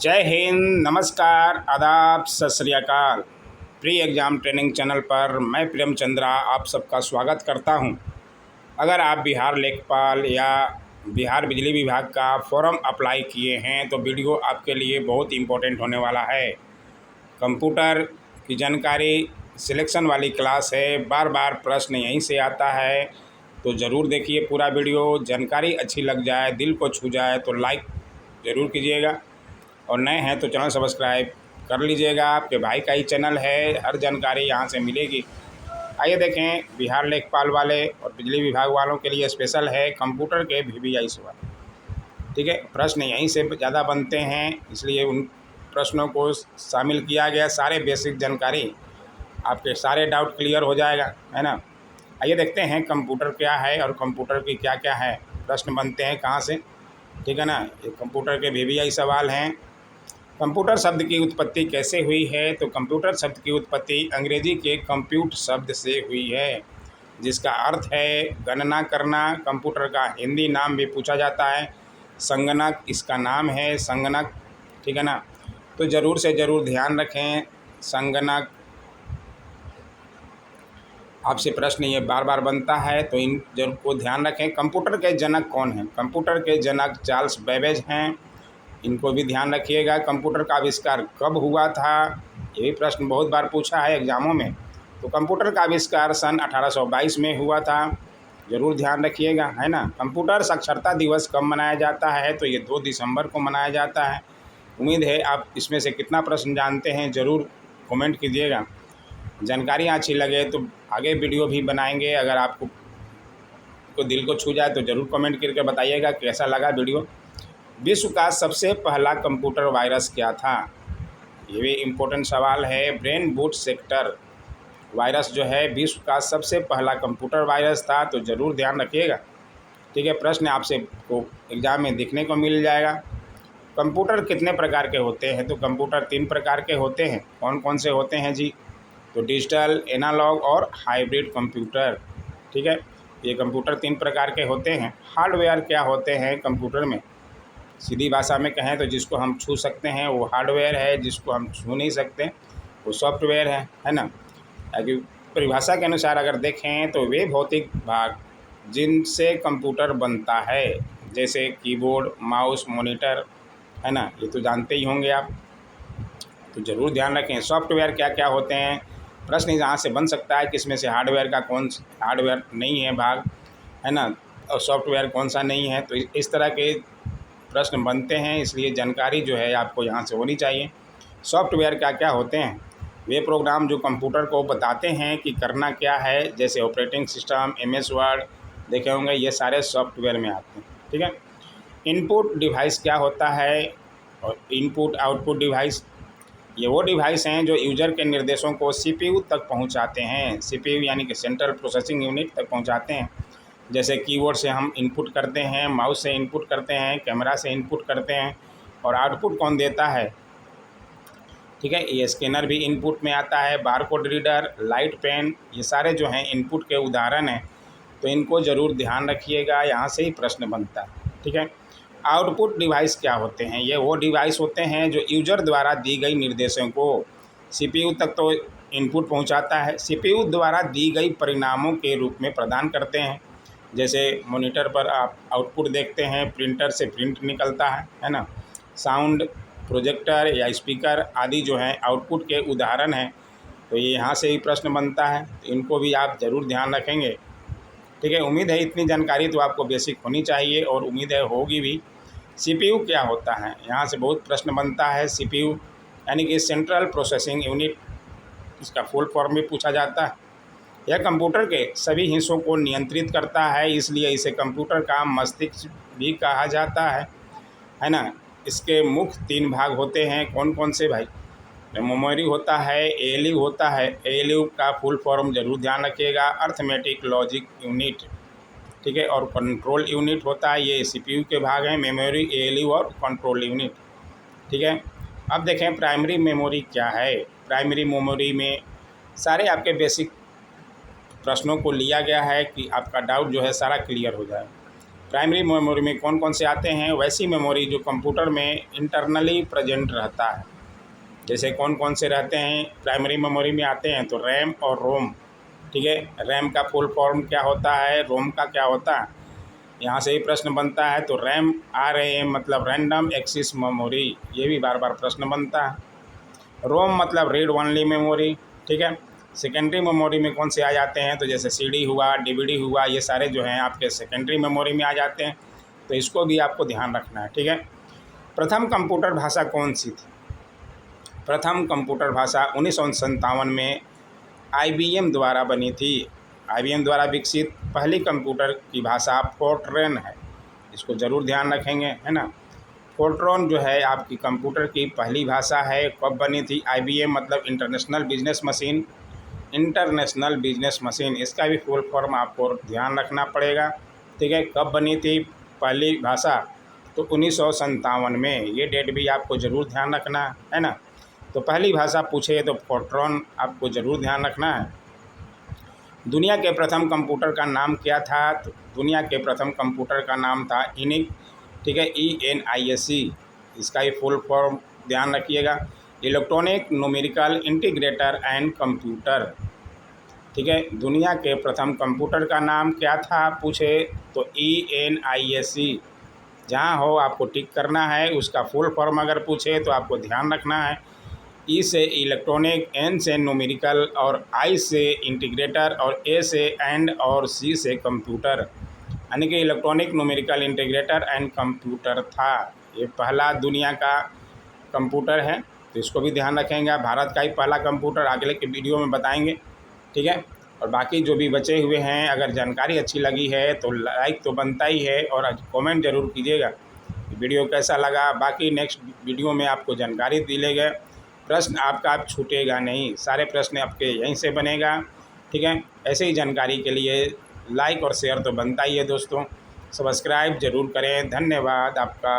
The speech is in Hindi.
जय हिंद, नमस्कार, आदाब, सत श्री अकाल। प्री एग्ज़ाम ट्रेनिंग चैनल पर मैं प्रेम चंद्रा आप सबका स्वागत करता हूं। अगर आप बिहार लेखपाल या बिहार बिजली विभाग का फॉर्म अप्लाई किए हैं तो वीडियो आपके लिए बहुत इम्पोर्टेंट होने वाला है। कंप्यूटर की जानकारी सिलेक्शन वाली क्लास है, बार बार प्रश्न यहीं से आता है, तो ज़रूर देखिए पूरा वीडियो। जानकारी अच्छी लग जाए, दिल को छू जाए तो लाइक ज़रूर कीजिएगा और नए हैं तो चैनल सब्सक्राइब कर लीजिएगा। आपके भाई का ही चैनल है, हर जानकारी यहाँ से मिलेगी। आइए देखें, बिहार लेखपाल वाले और बिजली विभाग वालों के लिए स्पेशल है कंप्यूटर के VVI सवाल। ठीक है, प्रश्न यहीं से ज़्यादा बनते हैं, इसलिए उन प्रश्नों को शामिल किया गया। सारे बेसिक जानकारी, आपके सारे डाउट क्लियर हो जाएगा, है ना। आइए देखते हैं कंप्यूटर क्या है और कंप्यूटर की क्या क्या है प्रश्न बनते हैं कहाँ से। ठीक है ना, ये कंप्यूटर के VVI सवाल हैं। कंप्यूटर शब्द की उत्पत्ति कैसे हुई है? तो कंप्यूटर शब्द की उत्पत्ति अंग्रेजी के कंप्यूट शब्द से हुई है, जिसका अर्थ है गणना करना। कंप्यूटर का हिंदी नाम भी पूछा जाता है, संगणक इसका नाम है, संगणक। ठीक है ना, तो ज़रूर से ज़रूर ध्यान रखें संगणक। आपसे प्रश्न ये बार बार बनता है, तो इन जरूर को ध्यान रखें। कंप्यूटर के जनक कौन हैं? कंप्यूटर के जनक चार्ल्स बेबेज हैं, इनको भी ध्यान रखिएगा। कंप्यूटर का आविष्कार कब हुआ था? ये भी प्रश्न बहुत बार पूछा है एग्जामों में। तो कंप्यूटर का आविष्कार सन 1822 में हुआ था, ज़रूर ध्यान रखिएगा, है ना। कंप्यूटर साक्षरता दिवस कब मनाया जाता है? तो ये 2 दिसंबर को मनाया जाता है। उम्मीद है आप इसमें से कितना प्रश्न जानते हैं, ज़रूर कमेंट कीजिएगा। जानकारी अच्छी लगे तो आगे वीडियो भी बनाएंगे। अगर आपको दिल को छू जाए तो ज़रूर कमेंट करके बताइएगा कैसा लगा वीडियो। विश्व का सबसे पहला कंप्यूटर वायरस क्या था? ये भी इम्पोर्टेंट सवाल है। ब्रेन बूट सेक्टर वायरस जो है विश्व का सबसे पहला कंप्यूटर वायरस था, तो ज़रूर ध्यान रखिएगा। ठीक है, प्रश्न आपसे को एग्ज़ाम में देखने को मिल जाएगा। कंप्यूटर कितने प्रकार के होते हैं? तो कंप्यूटर 3 प्रकार के होते हैं। कौन कौन से होते हैं जी? तो डिजिटल, एनालॉग और हाइब्रिड कंप्यूटर। ठीक है, ये कंप्यूटर 3 प्रकार के होते हैं। हार्डवेयर क्या होते हैं कंप्यूटर में? सीधी भाषा में कहें तो जिसको हम छू सकते हैं वो हार्डवेयर है, जिसको हम छू नहीं सकते वो सॉफ्टवेयर है ना। ताकि परिभाषा के अनुसार अगर देखें तो वे भौतिक भाग जिनसे कंप्यूटर बनता है, जैसे कीबोर्ड, माउस, मॉनिटर, है ना, ये तो जानते ही होंगे आप, तो ज़रूर ध्यान रखें। सॉफ्टवेयर क्या क्या होते हैं? प्रश्न यहाँ से बन सकता है कि इसमें से हार्डवेयर का कौन हार्डवेयर नहीं है भाग, है ना, और सॉफ्टवेयर कौन सा नहीं है। तो इस तरह के प्रश्न बनते हैं, इसलिए जानकारी जो है आपको यहाँ से होनी चाहिए। सॉफ्टवेयर क्या क्या होते हैं? वे प्रोग्राम जो कंप्यूटर को बताते हैं कि करना क्या है, जैसे ऑपरेटिंग सिस्टम, MS वर्ड देखे होंगे, ये सारे सॉफ्टवेयर में आते हैं। ठीक है, इनपुट डिवाइस क्या होता है? और इनपुट आउटपुट डिवाइस, ये वो डिवाइस हैं जो यूजर के निर्देशों को CPU तक पहुंचाते हैं। CPU यानी कि सेंट्रल प्रोसेसिंग यूनिट तक पहुंचाते हैं। जैसे कीबोर्ड से हम इनपुट करते हैं, माउस से इनपुट करते हैं, कैमरा से इनपुट करते हैं, और आउटपुट कौन देता है? ठीक है, ये स्कैनर भी इनपुट में आता है, बारकोड रीडर, लाइट पेन, ये सारे जो हैं इनपुट के उदाहरण हैं, तो इनको ज़रूर ध्यान रखिएगा, यहाँ से ही प्रश्न बनता है। ठीक है, आउटपुट डिवाइस क्या होते हैं? ये वो डिवाइस होते हैं जो यूजर द्वारा दी गई निर्देशों को CPU तक तो इनपुट पहुंचाता है, CPU द्वारा दी गई परिणामों के रूप में प्रदान करते हैं। जैसे मॉनिटर पर आप आउटपुट देखते हैं, प्रिंटर से प्रिंट निकलता है ना। साउंड, प्रोजेक्टर या स्पीकर आदि जो हैं आउटपुट के उदाहरण हैं, तो ये यहाँ से ही प्रश्न बनता है, तो इनको भी आप ज़रूर ध्यान रखेंगे। ठीक है, उम्मीद है इतनी जानकारी तो आपको बेसिक होनी चाहिए और उम्मीद है होगी भी। CPU क्या होता है? यहाँ से बहुत प्रश्न बनता है। CPU यानी कि सेंट्रल प्रोसेसिंग यूनिट, इसका फुल फॉर्म भी पूछा जाता है। यह कंप्यूटर के सभी हिस्सों को नियंत्रित करता है, इसलिए इसे कंप्यूटर का मस्तिष्क भी कहा जाता है ना। इसके मुख्य 3 भाग होते हैं। कौन कौन से भाई? मेमोरी होता है, ALU होता है। ALU का फुल फॉर्म जरूर ध्यान रखिएगा, अर्थमेटिक लॉजिक यूनिट। ठीक है, और कंट्रोल यूनिट होता है, ये CPU के भाग हैं, मेमोरी, ALU और कंट्रोल यूनिट। ठीक है, अब देखें प्राइमरी मेमोरी क्या है। प्राइमरी मेमोरी में सारे आपके बेसिक प्रश्नों को लिया गया है कि आपका डाउट जो है सारा क्लियर हो जाए। प्राइमरी मेमोरी में कौन कौन से आते हैं, वैसी मेमोरी जो कंप्यूटर में इंटरनली प्रेजेंट रहता है। जैसे कौन कौन से रहते हैं प्राइमरी मेमोरी में आते हैं, तो रैम और रोम। ठीक है, रैम का फुल फॉर्म क्या होता है, रोम का क्या होता है, यहाँ से ही प्रश्न बनता है। तो रैम RAM मतलब रैंडम एक्सेस मेमोरी, ये भी बार बार प्रश्न बनता है। रोम मतलब रीड ओनली मेमोरी। ठीक है, सेकेंडरी मेमोरी में कौन से आ जाते हैं, तो जैसे CD हुआ, DVD हुआ, ये सारे जो हैं आपके सेकेंडरी मेमोरी में आ जाते हैं, तो इसको भी आपको ध्यान रखना है। ठीक है, प्रथम कंप्यूटर भाषा कौन सी थी? प्रथम कंप्यूटर भाषा 1957 में IBM द्वारा बनी थी। IBM द्वारा विकसित पहली कंप्यूटर की भाषा फोर्ट्रैन है, इसको ज़रूर ध्यान रखेंगे, है ना। फोर्ट्रॉन जो है आपकी कंप्यूटर की पहली भाषा है। कब बनी थी? IBM मतलब international business machine, international business machine, इसका भी फुल फॉर्म आपको ध्यान रखना पड़ेगा। ठीक है, कब बनी थी पहली भाषा? तो 1957 में, ये डेट भी आपको ज़रूर ध्यान रखना है ना। तो पहली भाषा पूछे तो फोर्ट्रॉन आपको ज़रूर ध्यान रखना है। दुनिया के प्रथम कंप्यूटर का नाम क्या था? तो दुनिया के प्रथम कंप्यूटर का नाम था ENIAC। ठीक है, ENIAC, इसका ही फुल फॉर्म ध्यान रखिएगा, electronic numerical integrator and computer. ठीक है, दुनिया के प्रथम कंप्यूटर का नाम क्या था पूछे तो ENIAC। जहाँ हो आपको टिक करना है, उसका फुल फॉर्म अगर पूछे तो आपको ध्यान रखना है। E से इलेक्ट्रॉनिक, N से न्यूमेरिकल और I से इंटीग्रेटर और A से एंड और C से कंप्यूटर, यानी कि electronic numerical integrator and computer था। ये पहला दुनिया का कंप्यूटर है, तो इसको भी ध्यान रखेंगे। भारत का ही पहला कंप्यूटर अगले के वीडियो में बताएंगे। ठीक है, और बाकी जो भी बचे हुए हैं, अगर जानकारी अच्छी लगी है तो लाइक तो बनता ही है, और कमेंट ज़रूर कीजिएगा वीडियो कैसा लगा। बाकी नेक्स्ट वीडियो में आपको जानकारी दिलेगा, प्रश्न आपका आप छूटेगा नहीं, सारे प्रश्न आपके यहीं से बनेगा। ठीक है, ऐसे ही जानकारी के लिए लाइक और शेयर तो बनता ही है दोस्तों, सब्सक्राइब ज़रूर करें। धन्यवाद आपका।